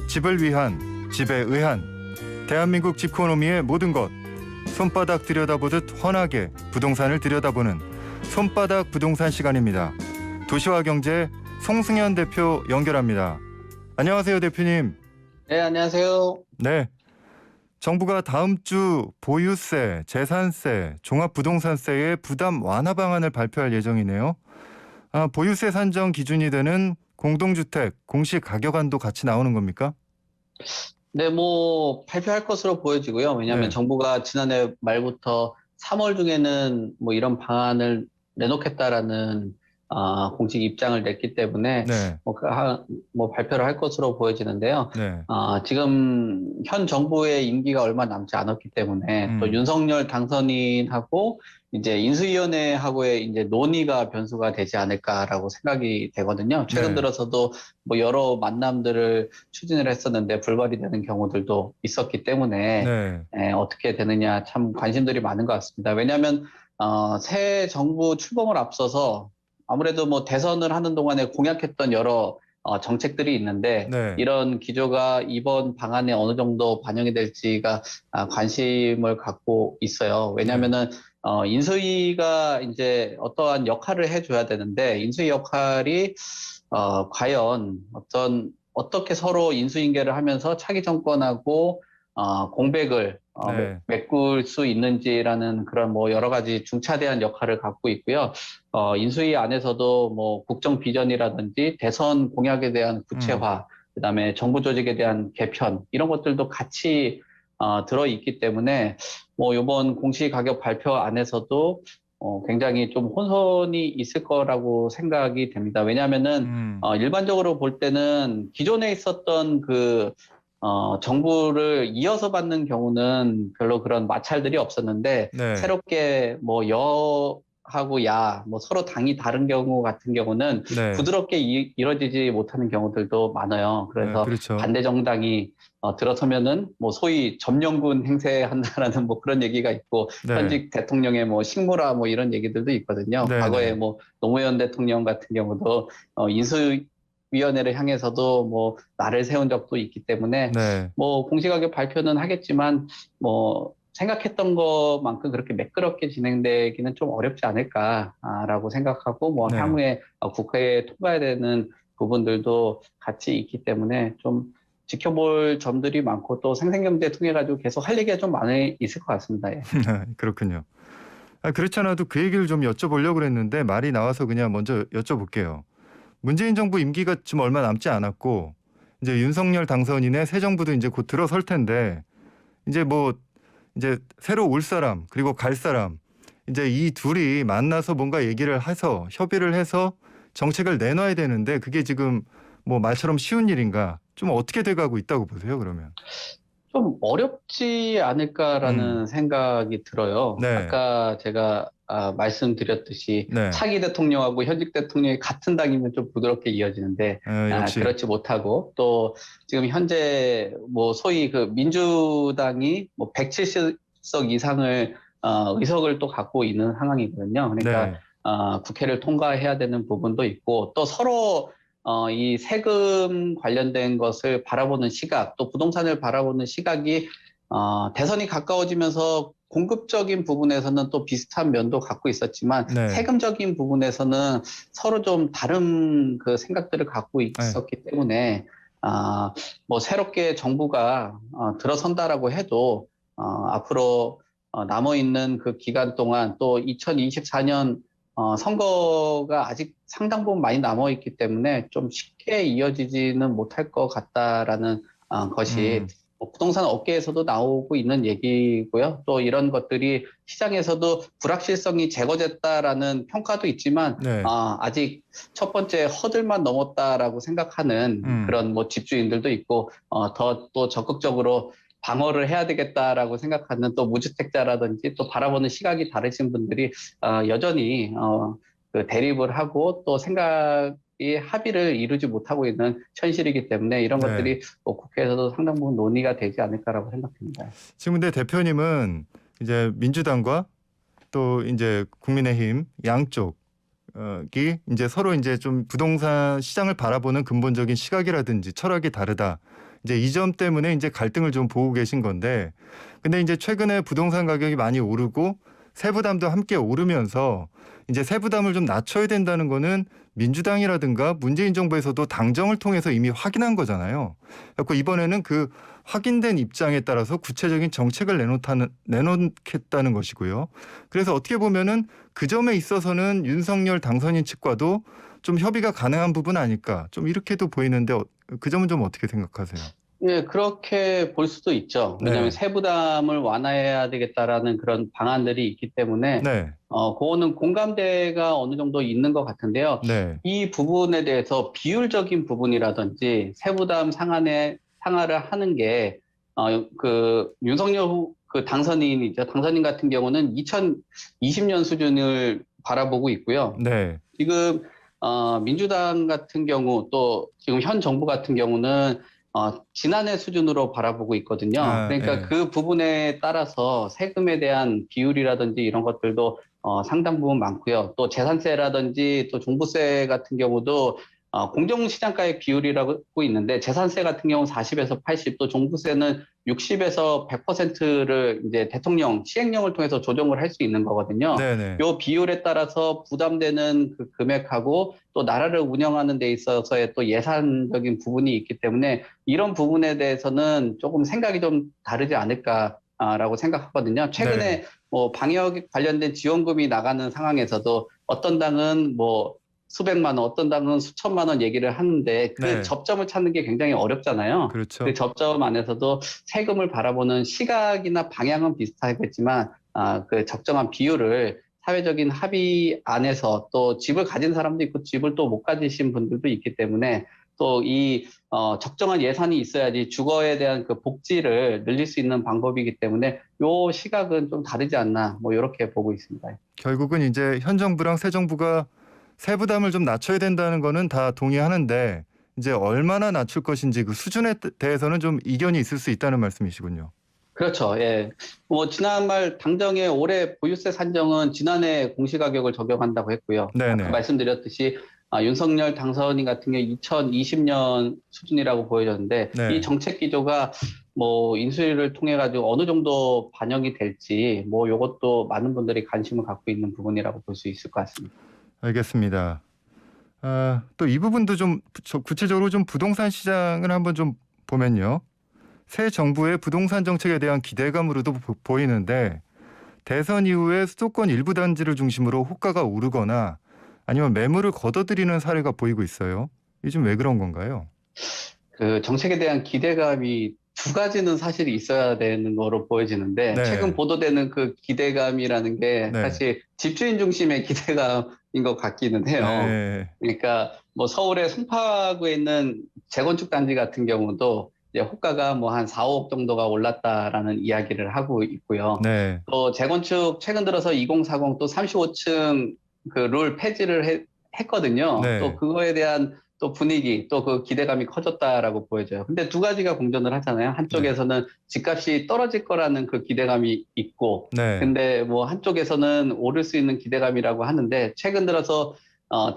집을 위한, 집에 의한 대한민국 집코노미의 모든 것 손바닥 들여다보듯 훤하게 부동산을 들여다보는 손바닥 부동산 시간입니다. 도시와 경제 송승현 대표 연결합니다. 안녕하세요, 대표님. 네, 안녕하세요. 네. 정부가 다음 주 보유세, 재산세, 종합부동산세의 부담 완화 방안을 발표할 예정이네요. 보유세 산정 기준이 되는 공동주택 공시 가격안도 같이 나오는 겁니까? 네, 발표할 것으로 보여지고요. 왜냐하면 네. 정부가 지난해 말부터 3월 중에는 이런 방안을 내놓겠다라는 공식 입장을 냈기 때문에 네. 발표를 할 것으로 보여지는데요. 네. 지금 현 정부의 임기가 얼마 남지 않았기 때문에 또 윤석열 당선인하고 이제 인수위원회하고의 이제 논의가 변수가 되지 않을까라고 생각이 되거든요. 최근 네. 들어서도 여러 만남들을 추진을 했었는데 불발이 되는 경우들도 있었기 때문에 네. 어떻게 되느냐 참 관심들이 많은 것 같습니다. 왜냐하면 새 정부 출범을 앞서서 아무래도 대선을 하는 동안에 공약했던 여러 정책들이 있는데 네. 이런 기조가 이번 방안에 어느 정도 반영이 될지가 관심을 갖고 있어요. 왜냐하면은 인수위가 이제 어떠한 역할을 해줘야 되는데 인수위 역할이 과연 어떻게 서로 인수인계를 하면서 차기 정권하고 공백을 네. 메꿀 수 있는지라는 그런 여러 가지 중차대한 역할을 갖고 있고요. 인수위 안에서도 국정 비전이라든지 대선 공약에 대한 구체화, 그다음에 정부 조직에 대한 개편 이런 것들도 같이 들어 있기 때문에 이번 공시가격 발표 안에서도 굉장히 좀 혼선이 있을 거라고 생각이 됩니다. 왜냐하면은 일반적으로 볼 때는 기존에 있었던 정부를 이어서 받는 경우는 별로 그런 마찰들이 없었는데 네. 새롭게 여하고 야 서로 당이 다른 경우 같은 경우는 네. 부드럽게 이뤄지지 못하는 경우들도 많아요. 그래서 그렇죠. 반대 정당이 들어서면은 소위 점령군 행세한다라는 그런 얘기가 있고 네. 현직 대통령의 식무라 이런 얘기들도 있거든요. 네, 과거에 네. 노무현 대통령 같은 경우도 인수위원회를 향해서도 나를 세운 적도 있기 때문에 네. 공시가격 발표는 하겠지만 생각했던 것만큼 그렇게 매끄럽게 진행되기는 좀 어렵지 않을까라고 생각하고 네. 향후에 국회에 통과해야 되는 부분들도 같이 있기 때문에 좀 지켜볼 점들이 많고 또 생생경제 통해 가지고 계속 할 얘기가 좀 많이 있을 것 같습니다. 예. 그렇군요. 그렇지 않아도 그 얘기를 좀 여쭤보려고 그랬는데 말이 나와서 그냥 먼저 여쭤볼게요. 문재인 정부 임기가 지금 얼마 남지 않았고 이제 윤석열 당선인의 새 정부도 이제 곧 들어설 텐데 이제 이제 새로 올 사람 그리고 갈 사람 이제 이 둘이 만나서 뭔가 얘기를 해서 협의를 해서 정책을 내놔야 되는데 그게 지금 말처럼 쉬운 일인가? 좀 어떻게 돼가고 있다고 보세요, 그러면? 좀 어렵지 않을까라는 생각이 들어요. 네. 아까 제가 말씀드렸듯이 네. 차기 대통령하고 현직 대통령이 같은 당이면 좀 부드럽게 이어지는데 역시. 그렇지 못하고 또 지금 현재 소위 민주당이 170석 이상을 의석을 또 갖고 있는 상황이거든요. 그러니까 네. 국회를 통과해야 되는 부분도 있고 또 서로 이 세금 관련된 것을 바라보는 시각, 또 부동산을 바라보는 시각이 대선이 가까워지면서 공급적인 부분에서는 또 비슷한 면도 갖고 있었지만 네. 세금적인 부분에서는 서로 좀 다른 생각들을 갖고 있었기 때문에 새롭게 정부가 들어선다라고 해도 앞으로 남아있는 그 기간 동안 또 2024년 선거가 아직 상당 부분 많이 남아있기 때문에 좀 쉽게 이어지지는 못할 것 같다라는 것이 부동산 업계에서도 나오고 있는 얘기고요. 또 이런 것들이 시장에서도 불확실성이 제거됐다라는 평가도 있지만 네. 아직 첫 번째 허들만 넘었다라고 생각하는 그런 집주인들도 있고 더 또 적극적으로 방어를 해야 되겠다라고 생각하는 또 무주택자라든지 또 바라보는 시각이 다르신 분들이 여전히 대립을 하고 또 생각이 합의를 이루지 못하고 있는 현실이기 때문에 이런 네. 것들이 국회에서도 상당 부분 논의가 되지 않을까라고 생각합니다. 지금 근데 대표님은 이제 민주당과 또 이제 국민의힘 양쪽 이제 서로 이제 좀 부동산 시장을 바라보는 근본적인 시각이라든지 철학이 다르다. 이제 이 점 때문에 이제 갈등을 좀 보고 계신 건데, 근데 이제 최근에 부동산 가격이 많이 오르고 세부담도 함께 오르면서 이제 세부담을 좀 낮춰야 된다는 거는 민주당이라든가 문재인 정부에서도 당정을 통해서 이미 확인한 거잖아요. 그래서 이번에는 그 확인된 입장에 따라서 구체적인 정책을 내놓겠다는 것이고요. 그래서 어떻게 보면은 그 점에 있어서는 윤석열 당선인 측과도 좀 협의가 가능한 부분 아닐까, 좀 이렇게도 보이는데 그 점은 좀 어떻게 생각하세요? 예, 그렇게 볼 수도 있죠. 왜냐하면 네, 세부담을 완화해야 되겠다라는 그런 방안들이 있기 때문에, 네, 그거는 공감대가 어느 정도 있는 것 같은데요. 네, 이 부분에 대해서 비율적인 부분이라든지 세부담 상하를 하는 게, 윤석열 그 당선인이죠. 당선인 같은 경우는 2020년 수준을 바라보고 있고요. 네, 지금 민주당 같은 경우 또 지금 현 정부 같은 경우는 지난해 수준으로 바라보고 있거든요. 아, 그러니까 예, 그 부분에 따라서 세금에 대한 비율이라든지 이런 것들도 상당 부분 많고요. 또 재산세라든지 또 종부세 같은 경우도 공정시장가의 비율이라고 있는데 재산세 같은 경우 40에서 80, 또 종부세는 60에서 100%를 이제 대통령 시행령을 통해서 조정을 할 수 있는 거거든요. 네, 네, 요 비율에 따라서 부담되는 그 금액하고 또 나라를 운영하는 데 있어서의 또 예산적인 부분이 있기 때문에 이런 부분에 대해서는 조금 생각이 좀 다르지 않을까라고 생각하거든요. 네, 최근에 뭐 방역 관련된 지원금이 나가는 상황에서도 어떤 당은 뭐 수백만 원, 어떤 당은 수천만 원 얘기를 하는데 그 네, 접점을 찾는 게 굉장히 어렵잖아요. 그 그렇죠. 접점 안에서도 세금을 바라보는 시각이나 방향은 비슷하겠지만 그 적정한 비율을 사회적인 합의 안에서 또 집을 가진 사람도 있고 집을 또 못 가지신 분들도 있기 때문에 또 이 적정한 예산이 있어야지 주거에 대한 그 복지를 늘릴 수 있는 방법이기 때문에 요 시각은 좀 다르지 않나 뭐 이렇게 보고 있습니다. 결국은 이제 현 정부랑 새 정부가 세부담을 좀 낮춰야 된다는 거는 다 동의하는데 이제 얼마나 낮출 것인지 그 수준에 대해서는 좀 이견이 있을 수 있다는 말씀이시군요. 그렇죠. 예. 뭐 지난말 당정의 올해 보유세 산정은 지난해 공시가격을 적용한다고 했고요. 아까 네네. 말씀드렸듯이 윤석열 당선인 같은 경우 2020년 수준이라고 보여졌는데 이 네. 정책 기조가 뭐 인수위를 통해 가지고 어느 정도 반영이 될지 뭐 이것도 많은 분들이 관심을 갖고 있는 부분이라고 볼 수 있을 것 같습니다. 알겠습니다. 또 이 부분도 좀 구체적으로 좀 부동산 시장을 한번 좀 보면요. 새 정부의 부동산 정책에 대한 기대감으로도 보이는데 대선 이후에 수도권 일부 단지를 중심으로 호가가 오르거나 아니면 매물을 걷어들이는 사례가 보이고 있어요. 요즘 왜 그런 건가요? 그 정책에 대한 기대감이 두 가지는 사실 있어야 되는 거로 보여지는데 최근 네. 보도되는 그 기대감이라는 게 네. 사실 집주인 중심의 기대감인 것 같기는 해요. 네. 그러니까 뭐 서울의 송파구에 있는 재건축 단지 같은 경우도 이제 호가가 뭐 한 4, 5억 정도가 올랐다라는 이야기를 하고 있고요. 네. 또 재건축 최근 들어서 2040 또 35층 그 룰 폐지를 했거든요. 또 네. 그거에 대한 또 분위기, 또 그 기대감이 커졌다라고 보여져요. 근데 두 가지가 공존을 하잖아요. 네. 한쪽에서는 집값이 떨어질 거라는 그 기대감이 있고, 네. 근데 뭐 한쪽에서는 오를 수 있는 기대감이라고 하는데, 최근 들어서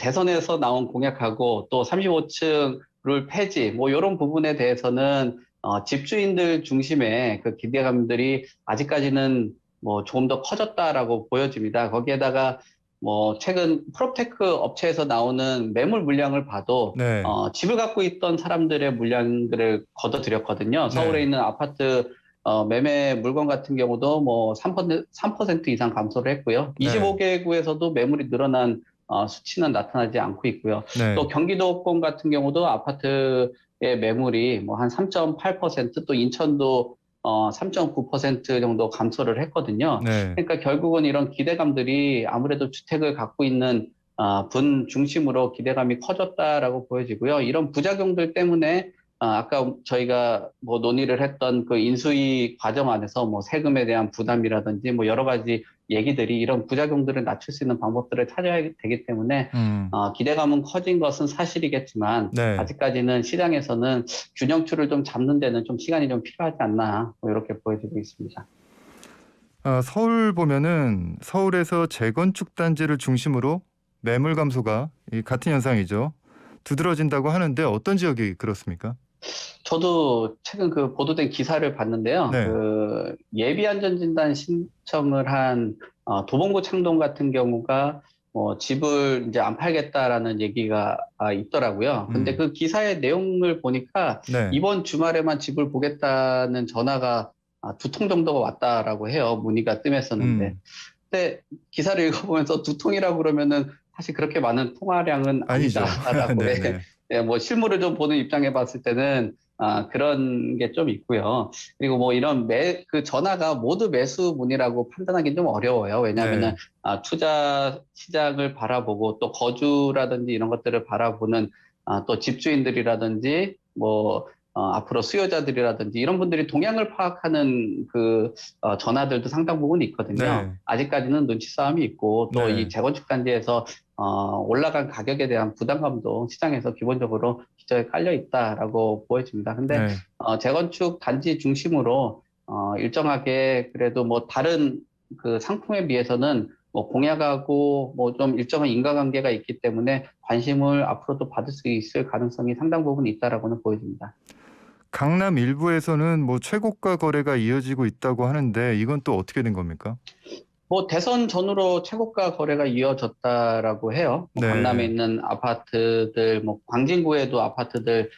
대선에서 나온 공약하고 또 35층 룰 폐지, 뭐 이런 부분에 대해서는 집주인들 중심의 그 기대감들이 아직까지는 뭐 조금 더 커졌다라고 보여집니다. 거기에다가 뭐 최근 프로테크 업체에서 나오는 매물 물량을 봐도 네. 집을 갖고 있던 사람들의 물량들을 걷어들였거든요. 서울에 네. 있는 아파트 매매 물건 같은 경우도 뭐 3% 이상 감소를 했고요. 네. 25개구에서도 매물이 늘어난 수치는 나타나지 않고 있고요. 또 네. 경기도권 같은 경우도 아파트의 매물이 뭐 한 3.8%, 또 인천도 3.9% 정도 감소를 했거든요. 네. 그러니까 결국은 이런 기대감들이 아무래도 주택을 갖고 있는 분 중심으로 기대감이 커졌다라고 보여지고요. 이런 부작용들 때문에 아까 저희가 뭐 논의를 했던 그 인수위 과정 안에서 뭐 세금에 대한 부담이라든지 뭐 여러 가지 얘기들이 이런 부작용들을 낮출 수 있는 방법들을 찾아야 되기 때문에 음. 기대감은 커진 것은 사실이겠지만 네. 아직까지는 시장에서는 균형추를 좀 잡는 데는 좀 시간이 좀 필요하지 않나 뭐 이렇게 보여지고 있습니다. 서울 보면은 서울에서 재건축 단지를 중심으로 매물 감소가 같은 현상이죠. 두드러진다고 하는데 어떤 지역이 그렇습니까? 저도 최근 그 보도된 기사를 봤는데요. 네. 그 예비 안전진단 신청을 한 도봉구 창동 같은 경우가 집을 이제 안 팔겠다라는 얘기가 있더라고요. 근데 그 기사의 내용을 보니까 네. 이번 주말에만 집을 보겠다는 전화가 2통 정도가 왔다라고 해요. 문의가 뜸했었는데. 음. 근데 기사를 읽어보면서 2통이라고 그러면은 사실 그렇게 많은 통화량은 아니죠. 아니다라고 네네. 예, 뭐 실물을 좀 보는 입장에 봤을 때는 그런 게 좀 있고요. 그리고 뭐 이런 그 전화가 모두 매수 문의라고 판단하기는 좀 어려워요. 왜냐하면은 네. 투자 시장을 바라보고 또 거주라든지 이런 것들을 바라보는 또 집주인들이라든지 뭐 앞으로 수요자들이라든지 이런 분들이 동향을 파악하는 그 전화들도 상당 부분 있거든요. 네. 아직까지는 눈치 싸움이 있고 또 이 네. 재건축 단지에서 올라간 가격에 대한 부담감도 시장에서 기본적으로 기저에 깔려 있다라고 보여집니다. 근데 네. 재건축 단지 중심으로 일정하게 그래도 뭐 다른 그 상품에 비해서는 뭐 공약하고 뭐 좀 일정한 인과관계가 있기 때문에 관심을 앞으로도 받을 수 있을 가능성이 상당 부분 있다라고는 보여집니다. 강남 일부에서는 뭐 최고가 거래가 이어지고 있다고 하는데 이건 또 어떻게 된 겁니까? 뭐 대선 전후로 최고가 거래가 이어졌다라고 해요. 뭐 강남에 네. 있는 아파트들, 뭐 광진구에도 아파트들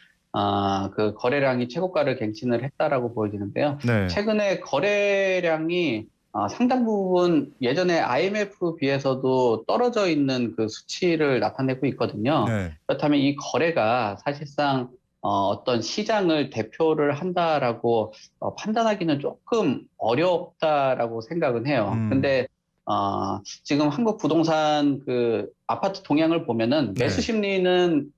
그 거래량이 최고가를 갱신을 했다라고 보여지는데요. 네. 최근에 거래량이 상당 부분 예전에 IMF 비해서도 떨어져 있는 그 수치를 나타내고 있거든요. 네. 그렇다면 이 거래가 사실상 어떤 시장을 대표를 한다라고 판단하기는 조금 어렵다라고 생각은 해요. 음. 근데 지금 한국 부동산 그 아파트 동향을 보면은 매수 네. 심리는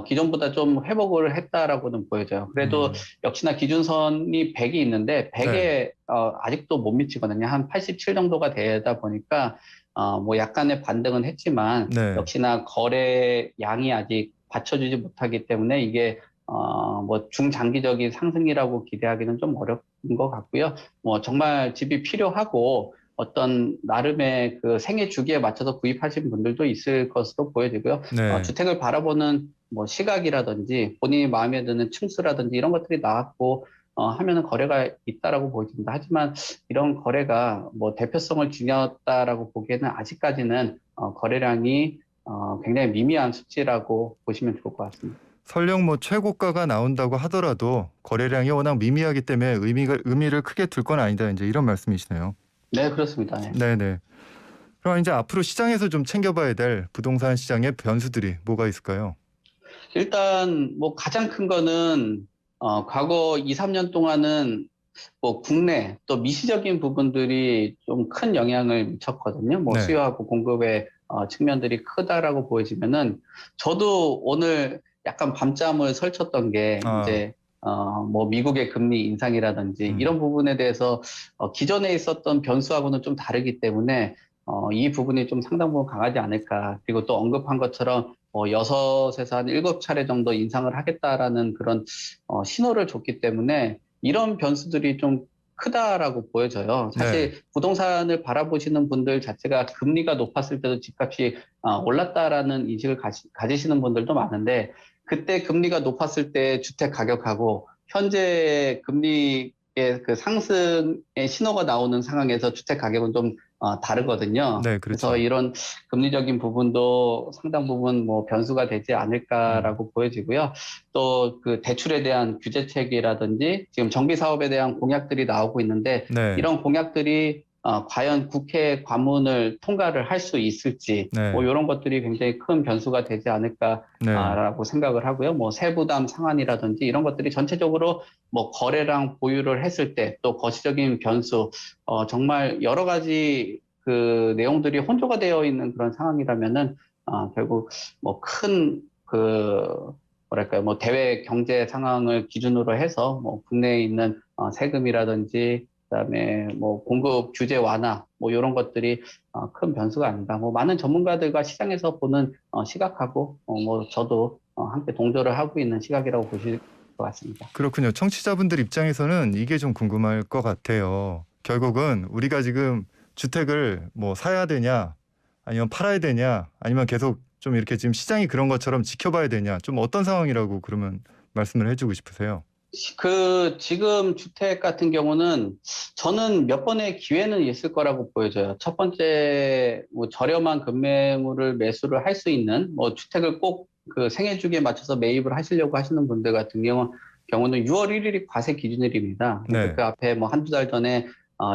기존보다 좀 회복을 했다라고는 보여져요. 그래도 음. 역시나 기준선이 100이 있는데 네. 100에 아직도 못 미치거든요. 한 87 정도가 되다 보니까 뭐 약간의 반등은 했지만 네. 역시나 거래량이 아직 받쳐주지 못하기 때문에 이게 뭐 중장기적인 상승이라고 기대하기는 좀 어려운 것 같고요. 뭐 정말 집이 필요하고 어떤 나름의 그 생애 주기에 맞춰서 구입하신 분들도 있을 것으로 보여지고요. 네. 주택을 바라보는 뭐 시각이라든지 본인이 마음에 드는 층수라든지 이런 것들이 나왔고 하면은 거래가 있다라고 보여집니다. 하지만 이런 거래가 뭐 대표성을 지녔다라고 보기에는 아직까지는 거래량이 굉장히 미미한 수치라고 보시면 좋을 것 같습니다. 설령 뭐 최고가가 나온다고 하더라도 거래량이 워낙 미미하기 때문에 의미를 크게 둘 건 아니다. 이제 이런 말씀이시네요. 네, 그렇습니다. 네. 네네. 그럼 이제 앞으로 시장에서 좀 챙겨봐야 될 부동산 시장의 변수들이 뭐가 있을까요? 일단 뭐 가장 큰 거는 과거 2, 3년 동안은 뭐 국내 또 미시적인 부분들이 좀 큰 영향을 미쳤거든요. 뭐 네. 수요하고 공급의 측면들이 크다라고 보여지면은 저도 오늘 약간 밤잠을 설쳤던 게 아, 이제 뭐 미국의 금리 인상이라든지 음, 이런 부분에 대해서 기존에 있었던 변수하고는 좀 다르기 때문에 이 부분이 좀 상당 부분 강하지 않을까. 그리고 또 언급한 것처럼 6에서 한 7차례 정도 인상을 하겠다라는 그런 신호를 줬기 때문에 이런 변수들이 좀 크다라고 보여져요. 네. 사실 부동산을 바라보시는 분들 자체가 금리가 높았을 때도 집값이 올랐다라는 인식을 가지시는 분들도 많은데 그때 금리가 높았을 때 주택 가격하고 현재 금리의 그 상승의 신호가 나오는 상황에서 주택 가격은 좀 다르거든요. 네, 그래서 그렇죠. 이런 금리적인 부분도 상당 부분 뭐 변수가 되지 음, 않을까라고 보여지고요. 또 그 대출에 대한 규제책이라든지 지금 정비 사업에 대한 공약들이 나오고 있는데 네. 이런 공약들이 과연 국회 과문을 통과를 할 수 있을지 뭐 네. 이런 것들이 굉장히 큰 변수가 되지 네. 않을까라고 생각을 하고요. 뭐 세부담 상한이라든지 이런 것들이 전체적으로 뭐 거래랑 보유를 했을 때 또 거시적인 변수 정말 여러 가지 그 내용들이 혼조가 되어 있는 그런 상황이라면은 결국 뭐 큰 그 뭐랄까요 뭐 대외 경제 상황을 기준으로 해서 뭐 국내에 있는 세금이라든지 그다음에 뭐 공급 규제 완화 뭐 이런 것들이 큰 변수가 아닌가. 뭐 많은 전문가들과 시장에서 보는 시각하고 뭐 저도 함께 동조를 하고 있는 시각이라고 보실 것 같습니다. 그렇군요. 청취자분들 입장에서는 이게 좀 궁금할 것 같아요. 결국은 우리가 지금 주택을 뭐 사야 되냐, 아니면 팔아야 되냐, 아니면 계속 좀 이렇게 지금 시장이 그런 것처럼 지켜봐야 되냐, 좀 어떤 상황이라고 그러면 말씀을 해주고 싶으세요? 지금 주택 같은 경우는 저는 몇 번의 기회는 있을 거라고 보여져요. 첫 번째, 뭐 저렴한 급매물을 매수를 할 수 있는, 뭐 주택을 꼭 그 생애주기에 맞춰서 매입을 하시려고 하시는 분들 같은 경우는 6월 1일이 과세 기준일입니다. 그래서 네. 그 앞에 뭐 한두 달 전에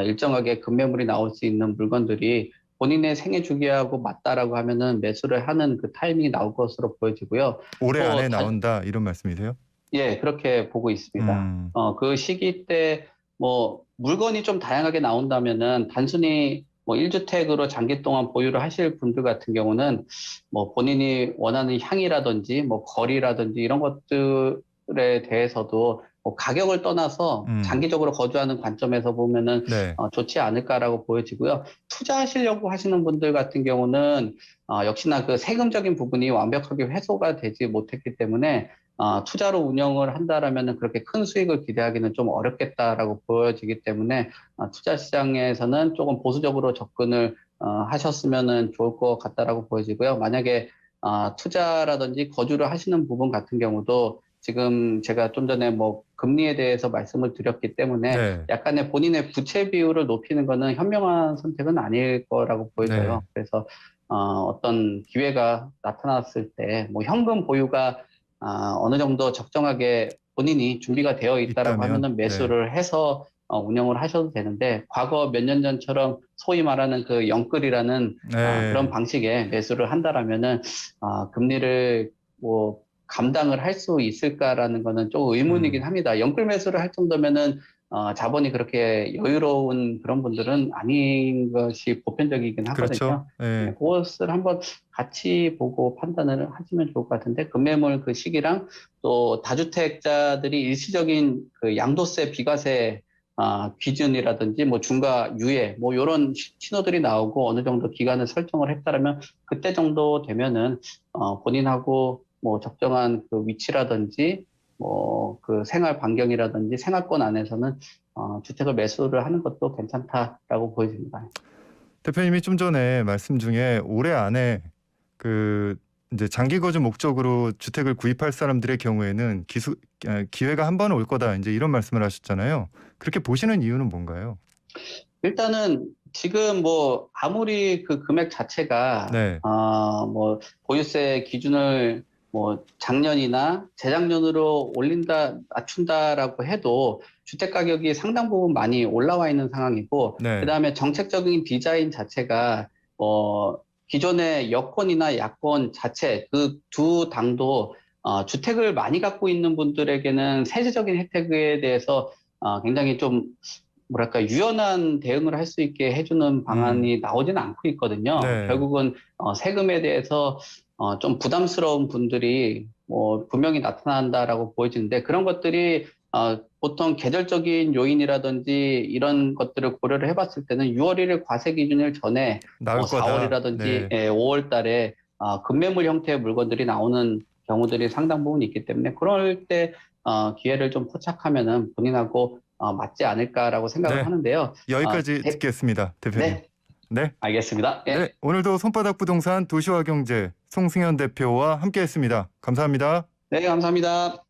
일정하게 급매물이 나올 수 있는 물건들이 본인의 생애주기하고 맞다라고 하면은 매수를 하는 그 타이밍이 나올 것으로 보여지고요. 올해 또 안에 나온다 이런 말씀이세요? 예, 그렇게 보고 있습니다. 음, 그 시기 때 뭐 물건이 좀 다양하게 나온다면은 단순히 뭐 1주택으로 장기 동안 보유를 하실 분들 같은 경우는 뭐 본인이 원하는 향이라든지 뭐 거리라든지 이런 것들에 대해서도 뭐 가격을 떠나서 음, 장기적으로 거주하는 관점에서 보면은 네. 좋지 않을까라고 보여지고요. 투자하시려고 하시는 분들 같은 경우는 역시나 그 세금적인 부분이 완벽하게 해소가 되지 못했기 때문에 투자로 운영을 한다라면 그렇게 큰 수익을 기대하기는 좀 어렵겠다라고 보여지기 때문에 투자 시장에서는 조금 보수적으로 접근을 하셨으면 좋을 것 같다라고 보여지고요. 만약에 투자라든지 거주를 하시는 부분 같은 경우도 지금 제가 좀 전에 뭐 금리에 대해서 말씀을 드렸기 때문에 네. 약간의 본인의 부채 비율을 높이는 것은 현명한 선택은 아닐 거라고 네. 보여져요. 그래서 어떤 기회가 나타났을 때 뭐 현금 보유가 어느 정도 적정하게 본인이 준비가 되어 있다라고 있다면, 하면은 네. 매수를 해서 운영을 하셔도 되는데 과거 몇 년 전처럼 소위 말하는 그 영끌이라는 그런 네. 방식의 매수를 한다라면은 금리를 뭐 감당을 할 수 있을까라는 거는 좀 의문이긴 음, 합니다. 영끌 매수를 할 정도면은 자본이 그렇게 여유로운 그런 분들은 아닌 것이 보편적이긴 그렇죠. 하거든요. 네, 네. 그것을 한번 같이 보고 판단을 하시면 좋을 것 같은데 급매물 그 시기랑 또 다주택자들이 일시적인 그 양도세 비과세 기준이라든지 뭐 중과 유예 뭐 이런 신호들이 나오고 어느 정도 기간을 설정을 했다라면 그때 정도 되면은 본인하고 뭐 적정한 그 위치라든지 뭐 그 생활 반경이라든지 생활권 안에서는 주택을 매수를 하는 것도 괜찮다라고 보여집니다. 대표님이 좀 전에 말씀 중에 올해 안에 그 이제 장기 거주 목적으로 주택을 구입할 사람들의 경우에는 기회가 한 번은 올 거다. 이제 이런 말씀을 하셨잖아요. 그렇게 보시는 이유는 뭔가요? 일단은 지금 뭐 아무리 그 금액 자체가 네. 뭐 보유세 기준을 뭐 작년이나 재작년으로 올린다 낮춘다라고 해도 주택 가격이 상당 부분 많이 올라와 있는 상황이고 네. 그다음에 정책적인 디자인 자체가 기존의 여권이나 야권 자체 그 두 당도 주택을 많이 갖고 있는 분들에게는 세제적인 혜택에 대해서 굉장히 좀 뭐랄까 유연한 대응을 할 수 있게 해주는 음. 방안이 나오지는 않고 있거든요. 네. 결국은 세금에 대해서 좀 부담스러운 분들이 뭐 분명히 나타난다라고 보여지는데 그런 것들이 보통 계절적인 요인이라든지 이런 것들을 고려를 해봤을 때는 6월 1일 과세 기준일 전에 나을 거다. 4월이라든지 네. 5월 달에 급매물 형태의 물건들이 나오는 경우들이 상당 부분 있기 때문에 그럴 때 기회를 좀 포착하면은 본인하고 맞지 않을까라고 생각을 네. 하는데요. 여기까지 듣겠습니다. 대표님. 네, 네. 알겠습니다. 네. 예, 오늘도 손바닥 부동산 도시화 경제 송승현 대표와 함께 했습니다. 감사합니다. 네, 감사합니다.